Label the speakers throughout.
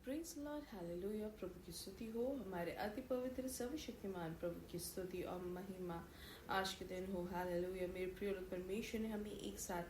Speaker 1: Praise Lord, hallelujah. प्रभु की स्तुति हो। हमारे अति पवित्र सर्वशक्तिमान प्रभु की स्तुति और महिमा आज के दिन हो। हालेलुया। मेरे प्रिय लोग, परमेश्वर ने हमें एक साथ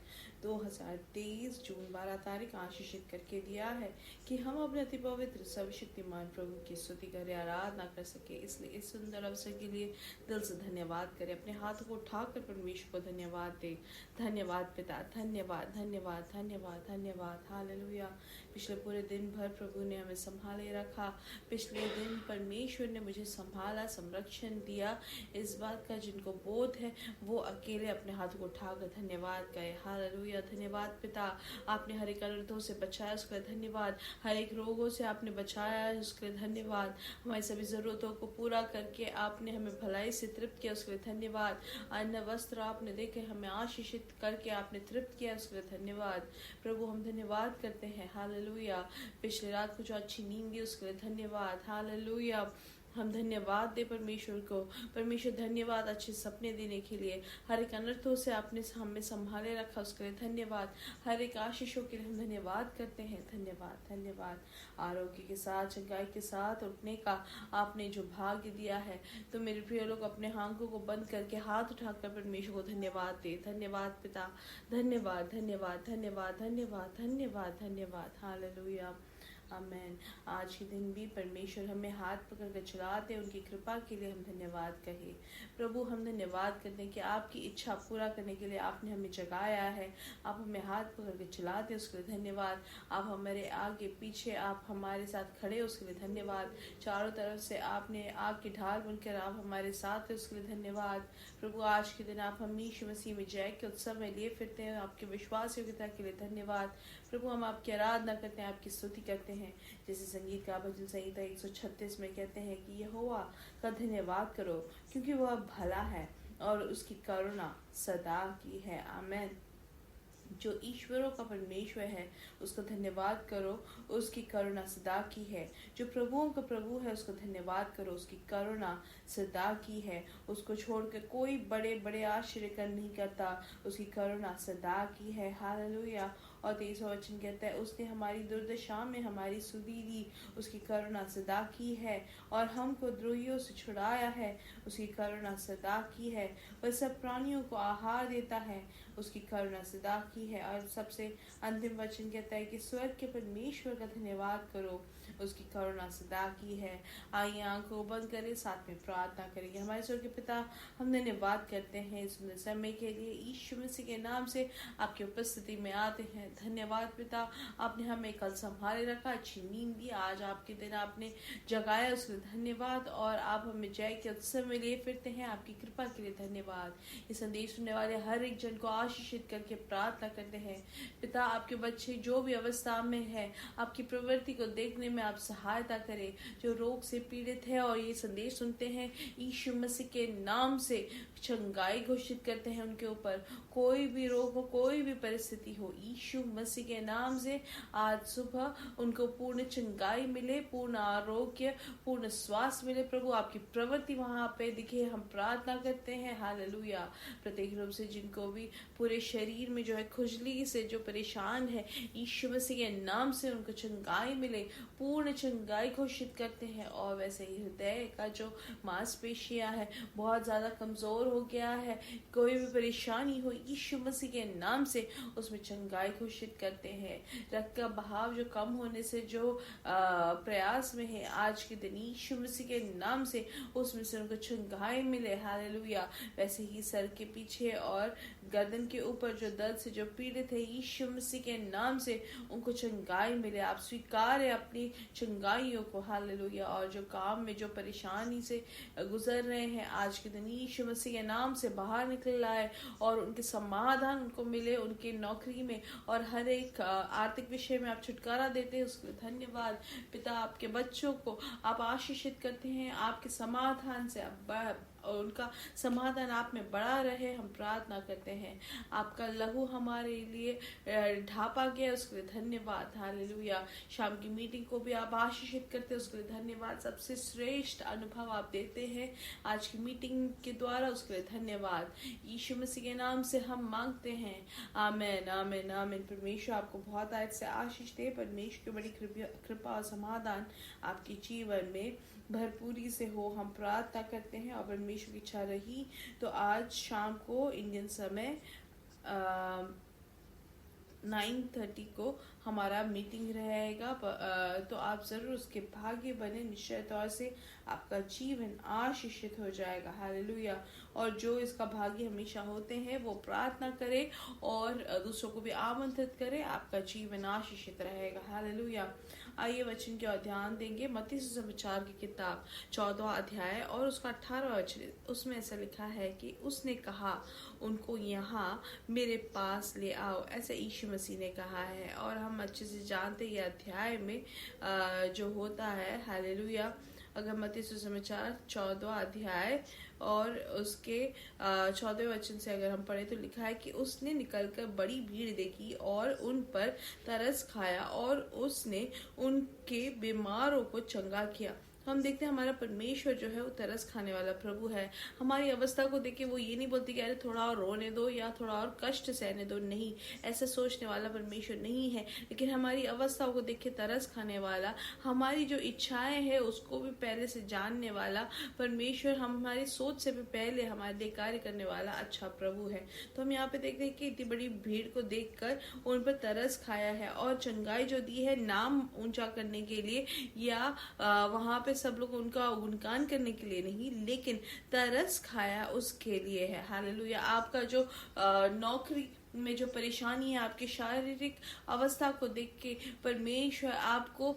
Speaker 1: 2023 जून 12 तारीख आशीषित करके दिया है कि हम अपने अति पवित्र सर्वशक्तिमान प्रभु की स्तुति करें, आराधना कर सके। इसलिए इस सुंदर अवसर के लिए दिल से धन्यवाद करें। अपने हाथों को उठाकर परमेश्वर को धन्यवाद दे। धन्यवाद पिता, धन्यवाद धन्यवाद धन्यवाद धन्यवाद। हालेलुया। पिछले पूरे दिन भर प्रभु ने हमें संभाले रखा। पिछले दिन परमेश्वर ने मुझे संभाला, संरक्षण दिया। इस बात का जिनको बोध है वो अकेले अपने हाथों को उठाकर धन्यवाद कहे। हालेलुया। धन्यवाद पिता, आपने हर एक अनर्थों से बचाया, उसके लिए धन्यवाद। हर एक रोगों से आपने बचाया, उसके लिए धन्यवाद। हमारी सभी जरूरतों को पूरा करके आपने हमें भलाई से तृप्त किया, उसके लिए धन्यवाद। अन्न वस्त्र आपने देके हमें आशीषित करके आपने तृप्त किया, उसके लिए धन्यवाद। प्रभु हम धन्यवाद करते हैं। हालेलुया। पिछली रात को जो अच्छी नींद दी उसके लिए धन्यवाद। हालेलुया। हम धन्यवाद दे परमेश्वर को। परमेश्वर धन्यवाद अच्छे सपने देने के लिए। हर एक अनर्थों से आपने हमें संभाले रखा, उसके लिए धन्यवाद। हर एक आशीषों के लिए हम धन्यवाद करते हैं। धन्यवाद धन्यवाद। आरोग्य के साथ, चंगाई के साथ उठने का आपने जो भाग्य दिया है, तो मेरे प्रिय लोग अपने आंखों को बंद करके हाथ उठाकर परमेश्वर को धन्यवाद दे। धन्यवाद पिता, धन्यवाद धन्यवाद धन्यवाद धन्यवाद धन्यवाद धन्यवाद। हालेलुया। आमेन। आज के दिन भी परमेश्वर हमें हाथ पकड़ कर चलाते, उनकी कृपा के लिए हम धन्यवाद कहे। प्रभु हम धन्यवाद करते हैं कि आपकी इच्छा पूरा करने के लिए आपने हमें जगाया है। आप हमें हाथ पकड़ कर चलाते, उसके लिए धन्यवाद। आप हमारे आगे पीछे, आप हमारे साथ खड़े, उसके लिए धन्यवाद। चारों तरफ से आपने आग की ढाल बनकर आप हमारे साथ है, उसके लिए धन्यवाद। प्रभु आज के दिन आप हम यीशु मसीह में जय के उत्सव में लिए फिरते हैं, आपके विश्वास योग्यता के लिए धन्यवाद। प्रभु हम आपकी आराधना करते हैं, आपकी स्तुति करते हैं। जैसे संगीत का भजन संहिता 136 में कहते हैं कि यहोवा का धन्यवाद करो क्योंकि वह भला है और उसकी करुणा सदा की है। आमेन। जो ईश्वरों का परमेश्वर है उसको धन्यवाद करो, उसकी करुणा सदा की है। जो प्रभुओं का प्रभु है उसको धन्यवाद करो, उसकी करुणा सदा की है। उसको छोड़कर कोई बड़े बड़े आश्चर्य कर नहीं करता, उसकी करुणा सदा की है। हालेलुया। और 23वां वचन कहता है उसने हमारी दुर्दशा में हमारी सुधि दी, उसकी करुणा सदा की है। और हमको द्रोहियों से छुड़ाया है, उसकी करुणा सदा की है। वह सब प्राणियों को आहार देता है, उसकी करुणा सदा की है। और सबसे अंतिम वचन कहता है कि स्वर्ग के परमेश्वर का धन्यवाद करो, उसकी करुणा सदा की है। आइए आंखों बंद करें, साथ में प्रार्थना करेंगे। हमारे स्वर्ग के पिता, हम धन्यवाद करते हैं इस सुंदर समय के लिए। यीशु मसीह के नाम से आपकी उपस्थिति में आते हैं। धन्यवाद पिता, आपने हमें कल संभाले रखा, अच्छी नींद दी, आज आपके दिन आपने जगाया, उसके लिए धन्यवाद। और आप हमें जय के उत्सव में लिए फिरते हैं, आपकी कृपा के लिए धन्यवाद। ये संदेश सुनने वाले हर एक जन को आशीषित करके प्रार्थना करते हैं। पिता आपके बच्चे जो भी अवस्था में है, आपकी प्रवृत्ति को देखने में आप सहायता करें। जो रोग से पीड़ित है और ये संदेश सुनते हैं, यीशु मसीह के नाम से चंगाई घोषित करते हैं उनके ऊपर। कोई भी रोग हो, कोई भी परिस्थिति हो, यीशु मसीह के नाम से आज सुबह उनको पूर्ण चंगाई मिले, पूर्ण आरोग्य, पूर्ण स्वास्थ्य मिले। प्रभु आपकी प्रवृत्ति वहां पे दिखे, हम प्रार्थना करते हैं। हालेलुया। प्रत्येक रूप से जिनको भी पूरे शरीर में जो है खुजली से जो परेशान है, यीशु मसीह के नाम से उनको चंगाई मिले, पूर्ण चंगाई घोषित करते हैं। और वैसे ही हृदय का जो मांसपेशियां है बहुत ज्यादा कमजोर हो गया है, कोई भी परेशानी हो, यीशु मसीह के नाम से उसमें चंगाई घोषित करते हैं। रक्त का बहाव जो कम होने से जो प्रयास में है, आज के दिन यीशु मसीह के नाम से उसमें से उनको चंगाई मिले। हालेलुया। वैसे ही सर के पीछे और गर्दन के ऊपर जो दर्द से जो पीड़ित है, यीशु मसीह के नाम से उनको चंगाई मिले। आप स्वीकार है अपनी चंगाइयों को। हालेलुया। और जो काम में जो परेशानी से गुजर रहे हैं, आज के दिन यीशु मसीह के नाम से बाहर निकल आए और उनके समाधान उनको मिले, उनके नौकरी में और हर एक आर्थिक विषय में आप छुटकारा देते हैं, उसके लिए धन्यवाद। पिता आपके बच्चों को आप आशीषित करते हैं, आपके समाधान से आप उनका समाधान आप में बड़ा रहे, हम प्रार्थना करते हैं। आपका लहू हमारे लिए ढापा गया, उसके लिए धन्यवाद। हालेलुया। शाम की मीटिंग को भी आप आशीषित करते हैं, उसके लिए धन्यवाद। सबसे श्रेष्ठ अनुभव आप देते हैं आज की मीटिंग के द्वारा, उसके लिए धन्यवाद। यीशु मसीह के नाम से हम मांगते हैं, आमीन आमीन आमीन। परमेश्वर आपको बहुत आयत से आशीष दे। परमेश्वर की बड़ी कृपा और समाधान आपके जीवन में भरपूरी से हो, हम प्रार्थना करते हैं। और परमेश्वर की इच्छा रही तो आज शाम को इंडियन समय 9:30 को हमारा मीटिंग रहेगा। तो आप जरूर उसके भागी बने, निश्चय तौर से आपका जीवन आशीषित हो जाएगा। हालेलुया। और जो इसका भागी हमेशा होते हैं वो प्रार्थना करें और दूसरों को भी आमंत्रित करें, आपका जीवन आशीषित रहेगा। हालेलुया। आइए वचन की ओर ध्यान देंगे। मत्ती सुसमाचार की किताब 14 अध्याय और उसका 18 वचन, उसमें ऐसा लिखा है कि उसने कहा उनको यहाँ मेरे पास ले आओ, ऐसा यीशु मसीह ने कहा है। और हम अच्छे से जानते हैं ये अध्याय में जो होता है। हालेलुया। अगर मत्ती सुसमाचार 14 अध्याय और उसके 14 वचन से अगर हम पढ़े तो लिखा है कि उसने निकलकर बड़ी भीड़ देखी और उन पर तरस खाया और उसने उनके बीमारों को चंगा किया। हम देखते हैं हमारा परमेश्वर जो है वो तरस खाने वाला प्रभु है। हमारी अवस्था को देख के वो ये नहीं बोलती कि अरे थोड़ा और रोने दो या थोड़ा और कष्ट सहने दो, नहीं, ऐसा सोचने वाला परमेश्वर नहीं है। लेकिन हमारी अवस्था को देख के तरस खाने वाला, हमारी जो इच्छाएं हैं उसको भी पहले से जानने वाला परमेश्वर, हमारी सोच से भी पहले हमारे लिए कार्य करने वाला अच्छा प्रभु है। तो हम यहाँ पे देखते हैं कि इतनी बड़ी भीड़ को देखकर उन पर तरस खाया है और चंगाई जो दी है नाम ऊंचा करने के लिए या वहां पे सब लोग उनका गुणगान करने के लिए नहीं, लेकिन तरस खाया उसके लिए है। हालेलुया। आपका जो नौकरी में जो परेशानी है, आपकी शारीरिक अवस्था को देख के परमेश्वर आपको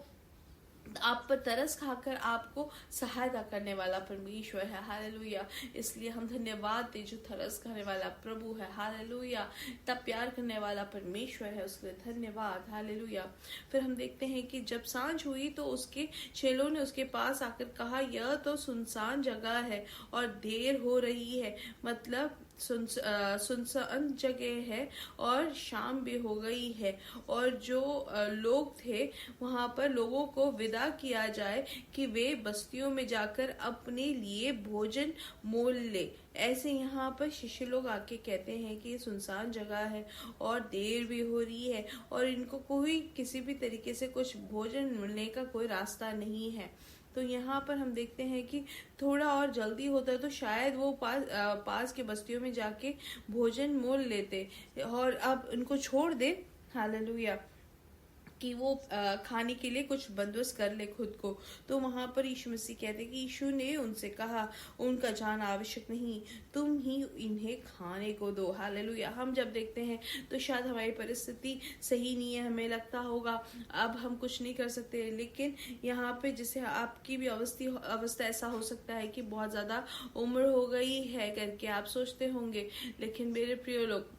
Speaker 1: आप पर तरस खाकर आपको सहायता करने वाला परमेश्वर है। हालेलुया। इसलिए हम धन्यवाद दे जो तरस खाने वाला प्रभु है। हालेलुया। तब प्यार करने वाला परमेश्वर है, उसके लिए धन्यवाद। हालेलुया। फिर हम देखते हैं कि जब सांझ हुई तो उसके चेलों ने उसके पास आकर कहा, यह तो सुनसान जगह है और देर हो रही है, मतलब सुनसान जगह है और शाम भी हो गई है, और जो लोग थे वहां पर लोगों को विदा किया जाए कि वे बस्तियों में जाकर अपने लिए भोजन मोल ले। ऐसे यहाँ पर शिष्य लोग आके कहते हैं कि सुनसान जगह है और देर भी हो रही है और इनको कोई किसी भी तरीके से कुछ भोजन मिलने का कोई रास्ता नहीं है। तो यहाँ पर हम देखते हैं कि थोड़ा और जल्दी होता तो शायद वो पास के बस्तियों में जाके भोजन मोल लेते और अब उनको छोड़ दे। हालेलुया। कि वो खाने के लिए कुछ बंदोबस्त कर ले खुद को। तो वहां पर यीशु मसीह कहते कि यीशु ने उनसे कहा, उनका जाना आवश्यक नहीं, तुम ही इन्हें खाने को दो। हालेलुया। हम जब देखते हैं तो शायद हमारी परिस्थिति सही नहीं है, हमें लगता होगा अब हम कुछ नहीं कर सकते, लेकिन यहाँ पे जैसे आपकी भी अवस्था ऐसा हो सकता है कि बहुत ज्यादा उम्र हो गई है करके आप सोचते होंगे, लेकिन मेरे प्रिय लोग,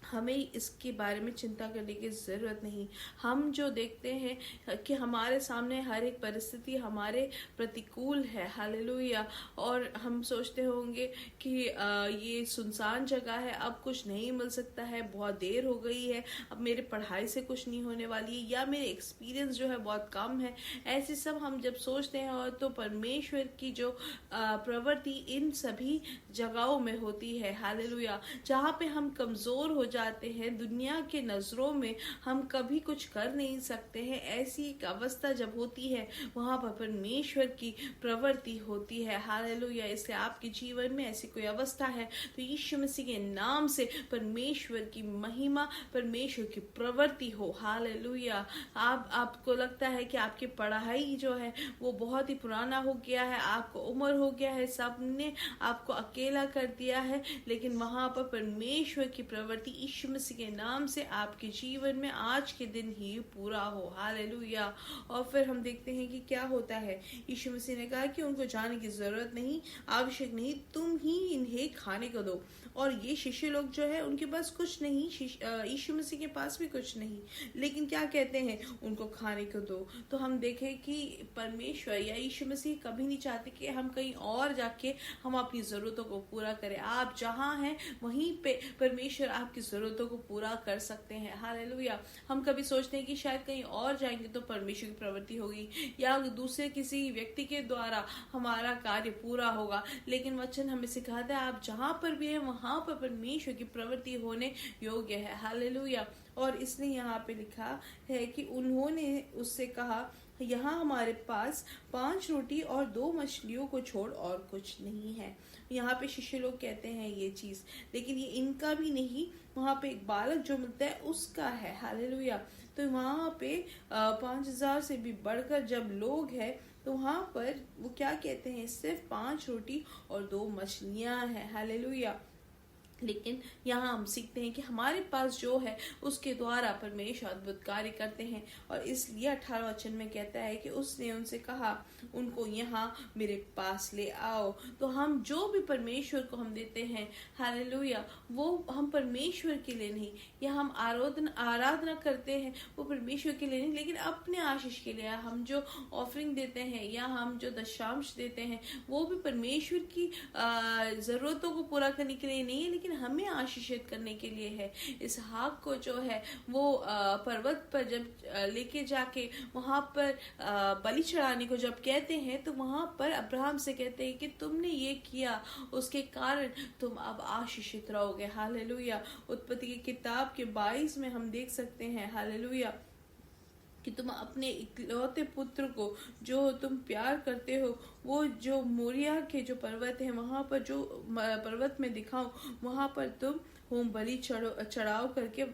Speaker 1: हमें इसके बारे में चिंता करने की जरूरत नहीं। हम जो देखते हैं कि हमारे सामने हर एक परिस्थिति हमारे प्रतिकूल है। हालेलुया। और हम सोचते होंगे कि ये सुनसान जगह है, अब कुछ नहीं मिल सकता है, बहुत देर हो गई है, अब मेरे पढ़ाई से कुछ नहीं होने वाली है, या मेरे एक्सपीरियंस जो है बहुत कम है। ऐसे सब हम जब सोचते हैं, और तो परमेश्वर की जो प्रवृत्ति इन सभी जगहों में होती है। हालेलुया। जहाँ पे हम कमजोर हो जाते हैं, दुनिया के नजरों में हम कभी कुछ कर नहीं सकते हैं, ऐसी एक अवस्था जब होती है वहां पर परमेश्वर की प्रवृत्ति होती है। हालेलुया। इसलिए आपके जीवन में ऐसी कोई अवस्था है तो यीशु मसीह के नाम से परमेश्वर की महिमा, परमेश्वर की प्रवृत्ति हो। हालेलुया। आपको लगता है कि आपकी पढ़ाई जो है वो बहुत ही पुराना हो गया है, आपको उम्र हो गया है, सबने आपको अकेला कर दिया है, लेकिन वहां पर परमेश्वर की प्रवृत्ति यीशु मसीह के नाम से आपके जीवन में आज के दिन ही पूरा हो। हालेलुया। और फिर हम देखते हैं कि क्या होता है। यीशु मसीह ने कहा कि उनको जाने की जरूरत नहीं, आवश्यक नहीं, तुम ही इन्हें खाने को दो। और ये शिष्य लोग जो है उनके पास कुछ नहीं, यीशु मसीह के पास भी कुछ नहीं, लेकिन क्या कहते हैं, उनको खाने को दो। तो हम देखें कि परमेश्वर या यीशु मसीह कभी नहीं चाहते कि हम कहीं और जाके हम अपनी जरूरतों को पूरा करें। आप जहां हैं वहीं पे परमेश्वर आपकी जरूरतों को पूरा कर सकते हैं। हालेलुया। हम कभी सोचते हैं कि शायद कहीं और जाएंगे तो परमेश्वर की प्रवृत्ति होगी या दूसरे किसी व्यक्ति के द्वारा हमारा कार्य पूरा होगा, लेकिन वचन हमें सिखाता है आप जहां पर भी हैं वहां पर परमेश्वर की प्रवृत्ति होने योग्य है। हालेलुया। और इसलिए यहाँ पे लिखा है कि उन्होंने उससे कहा, यहाँ हमारे पास 5 रोटी और 2 मछलियों को छोड़ और कुछ नहीं है। यहाँ पे शिष्य लोग कहते हैं ये चीज, लेकिन ये इनका भी नहीं, वहां पे एक बालक जो मिलता है उसका है। हालेलुया। तो वहां पे 5000 से भी बढ़कर जब लोग हैं तो वहां पर वो क्या कहते हैं, सिर्फ 5 रोटी और 2 मछलियां हैं। हालेलुया। लेकिन यहाँ हम सीखते हैं कि हमारे पास जो है उसके द्वारा परमेश्वर अद्भुत कार्य करते हैं। और इसलिए 18 वचन में कहता है कि उसने उनसे कहा, उनको यहाँ मेरे पास ले आओ। तो हम जो भी परमेश्वर को हम देते हैं, हालेलुया, वो हम परमेश्वर के लिए नहीं, या हम आराधना करते हैं वो परमेश्वर के लिए नहीं, लेकिन अपने आशीष के लिए। हम जो ऑफरिंग देते हैं या हम जो दशांश देते हैं वो भी परमेश्वर की जरूरतों को पूरा करने के लिए नहीं है, लेकिन हमें आशीषित करने के लिए है। इसहाक को जो है वो पर्वत पर जब लेके जाके वहां पर बलि चढ़ाने को जब कहते हैं तो वहां पर अब्राहम से कहते हैं कि तुमने ये किया, उसके कारण तुम अब आशीषित रहोगे। हालेलुया। उत्पत्ति की किताब के 22 में हम देख सकते हैं, हालेलुया, कि तुम अपने इकलौते पुत्र को जो तुम प्यार करते हो, वो जो मोरिया के जो पर्वत है वहां पर, जो पर्वत में दिखाओ, वहां पर तुम होम बलि चढ़ाओ करके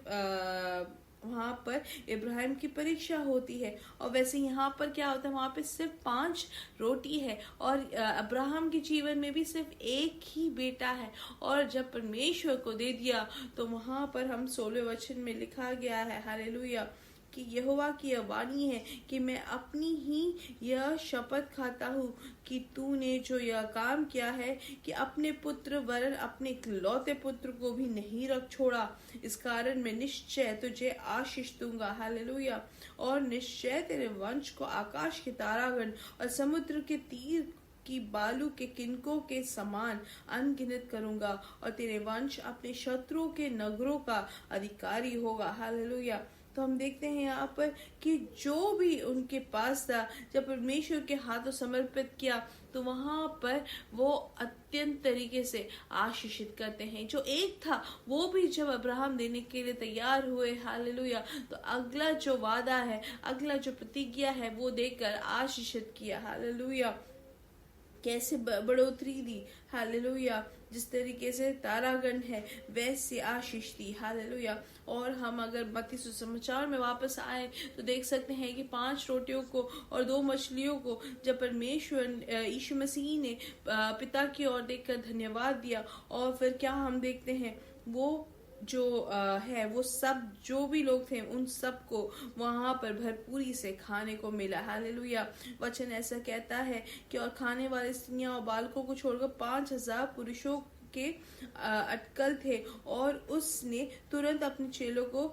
Speaker 1: वहां पर इब्राहिम की परीक्षा होती है। और वैसे यहाँ पर क्या होता है, वहां पे सिर्फ 5 रोटी है और अब्राहम के जीवन में भी सिर्फ एक ही बेटा है। और जब परमेश्वर को दे दिया तो वहां पर हम 16 वचन में लिखा गया है, हालेलुया, कि यहोवा की यह वाणी है कि मैं अपनी ही यह शपथ खाता हूँ कि तूने जो यह काम किया है कि अपने पुत्र वरन अपने इकलौते पुत्र को भी नहीं रख छोड़ा, इस कारण मैं निश्चय तुझे आशीष दूंगा। हालेलुया। और निश्चय तेरे वंश को आकाश के तारागण और समुद्र के तीर की बालू के किनकों के समान अनगिनत करूंगा, और तेरे वंश अपने शत्रुओं के नगरों का अधिकारी होगा। हालेलुया। तो हम देखते हैं यहाँ पर कि जो भी उनके पास था, जब परमेश्वर के हाथों समर्पित किया तो वहां पर वो अत्यंत तरीके से आशीषित करते हैं। जो एक था वो भी जब अब्राहम देने के लिए तैयार हुए, हालेलुया, तो अगला जो वादा है, अगला जो प्रतिज्ञा है वो देकर आशीषित किया। हालेलुया। कैसे बढ़ोतरी दी, हालेलुया, जिस तरीके से तारागण है वैसे आशीष दी। हालेलुया। और हम अगर मत्ती सुसमाचार में वापस आए तो देख सकते हैं कि 5 रोटियों को और 2 मछलियों को जब परमेश्वर यीशु मसीह ने पिता की ओर देखकर धन्यवाद दिया, और फिर क्या हम देखते हैं, वो जो है वो सब जो भी लोग थे उन सबको वहां पर भरपूरी से खाने को मिला। हालेलुया। वचन ऐसा कहता है कि और खाने वाले स्त्रियां और बालकों को छोड़कर 5000 पुरुषों के अटकल थे, और उसने तुरंत अपने चेलों को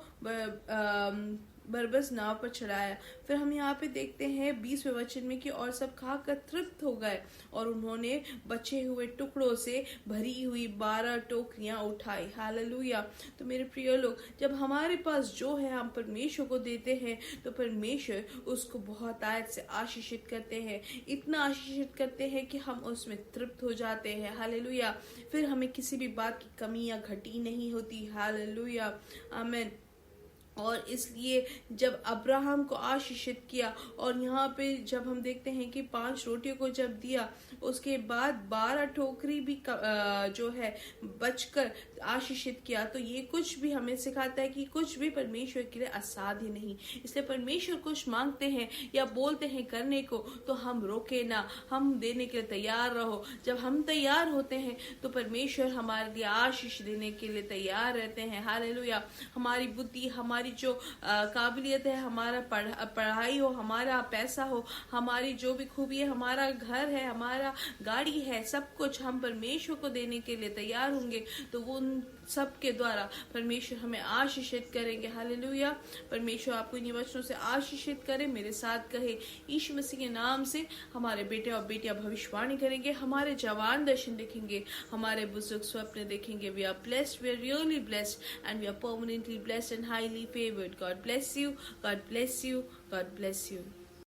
Speaker 1: बरबस नाव पर चढ़ाया। फिर हम यहाँ पे देखते हैं 20वें वचन में कि और सब खाकर तृप्त हो गए और उन्होंने बचे हुए टुकड़ों से भरी हुई 12 टोकरियां उठाई। हालेलुया। तो मेरे प्रिय लोग, जब हमारे पास जो है हम परमेश्वर को देते हैं तो परमेश्वर उसको बहुत आयत से आशीषित करते हैं, इतना आशीषित करते हैं कि हम उसमें तृप्त हो जाते हैं। हालेलुया। फिर हमें किसी भी बात की कमी या घटी नहीं होती। हालेलुया। आमीन। और इसलिए जब अब्राहम को आशीषित किया, और यहाँ पे जब हम देखते हैं कि 5 रोटियों को जब दिया, उसके बाद 12 टोकरी भी जो है बचकर आशीषित किया, तो ये कुछ भी हमें सिखाता है कि कुछ भी परमेश्वर के लिए असाध्य नहीं। इसलिए परमेश्वर कुछ मांगते हैं या बोलते हैं करने को, तो हम रोके ना, हम देने के लिए तैयार रहो। जब हम तैयार होते हैं तो परमेश्वर हमारे लिए आशीष देने के लिए तैयार रहते हैं। हालेलुया। हमारी बुद्धि, हमारी जो काबिलियत है, हमारा पढ़ाई हो, हमारा पैसा हो, हमारी जो भी खूबी है, हमारा घर है, हमारा गाड़ी है, सब कुछ हम परमेश्वर को देने के लिए तैयार होंगे, तो वो उन सब के द्वारा परमेश्वर हमें आशीषित करेंगे। हालेलुया। परमेश्वर आपको इन्हीं वचनों से आशीषित करे। मेरे साथ कहे, यीशु मसीह के नाम से हमारे बेटे और बेटियां भविष्यवाणी करेंगे, हमारे जवान दर्शन देखेंगे, हमारे बुजुर्ग स्वप्न देखेंगे। We are blessed, we are really blessed and we are permanently blessed and highly favored. God bless you. God bless you. God bless you.